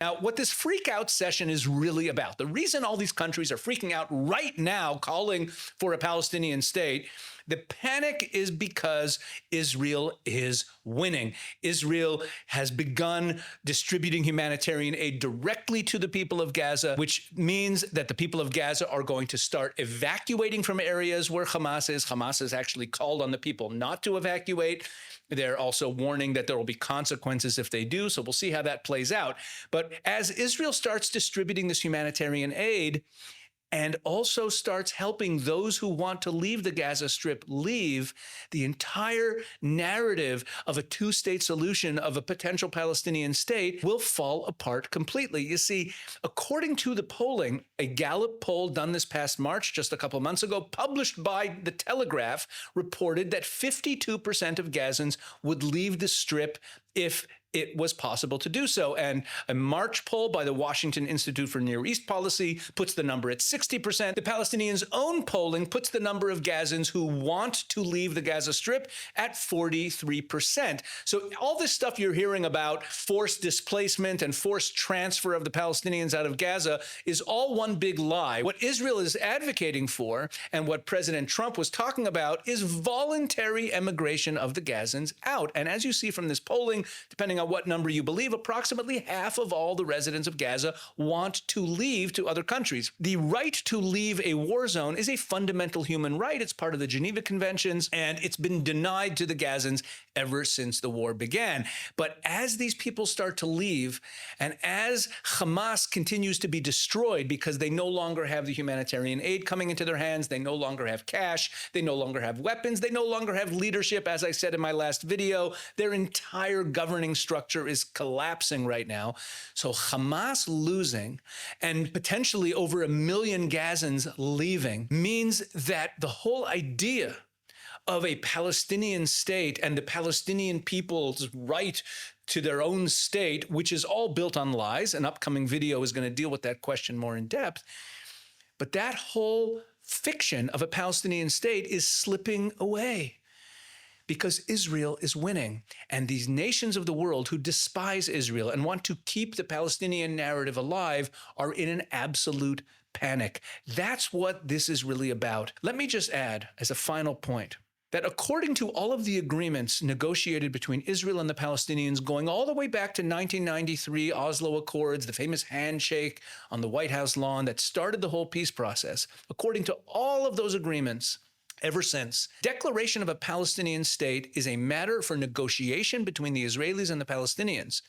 Now, what this freak out session is really about, the reason all these countries are freaking out right now, calling for a Palestinian state, the panic is because Israel is winning. Israel has begun distributing humanitarian aid directly to the people of Gaza, which means that the people of Gaza are going to start evacuating from areas where Hamas is. Hamas has actually called on the people not to evacuate. They're also warning that there will be consequences if they do. So we'll see how that plays out. But as Israel starts distributing this humanitarian aid, and also starts helping those who want to leave the Gaza Strip leave, the entire narrative of a two-state solution of a potential Palestinian state will fall apart completely. You see, according to the polling, a Gallup poll done this past March, just a couple months ago, published by The Telegraph, reported that 52% of Gazans would leave the Strip if it was possible to do so. And a March poll by the Washington Institute for Near East Policy puts the number at 60%. The Palestinians' own polling puts the number of Gazans who want to leave the Gaza Strip at 43%. So all this stuff you're hearing about forced displacement and forced transfer of the Palestinians out of Gaza is all one big lie. What Israel is advocating for, and what President Trump was talking about, is voluntary emigration of the Gazans out. And as you see from this polling, depending on what number you believe, approximately half of all the residents of Gaza want to leave to other countries. The right to leave a war zone is a fundamental human right. It's part of the Geneva Conventions, and it's been denied to the Gazans ever since the war began. But as these people start to leave, and as Hamas continues to be destroyed because they no longer have the humanitarian aid coming into their hands, they no longer have cash, they no longer have weapons, they no longer have leadership. As I said in my last video, their entire governing structure is collapsing right now. So Hamas losing and potentially over 1 million Gazans leaving means that the whole idea of a Palestinian state and the Palestinian people's right to their own state, which is all built on lies. An upcoming video is going to deal with that question more in depth. But that whole fiction of a Palestinian state is slipping away because Israel is winning. And these nations of the world who despise Israel and want to keep the Palestinian narrative alive are in an absolute panic. That's what this is really about. Let me just add, as a final point, that according to all of the agreements negotiated between Israel and the Palestinians going all the way back to 1993, Oslo Accords, the famous handshake on the White House lawn that started the whole peace process, according to all of those agreements, ever since, declaration of a Palestinian state is a matter for negotiation between the Israelis and the Palestinians.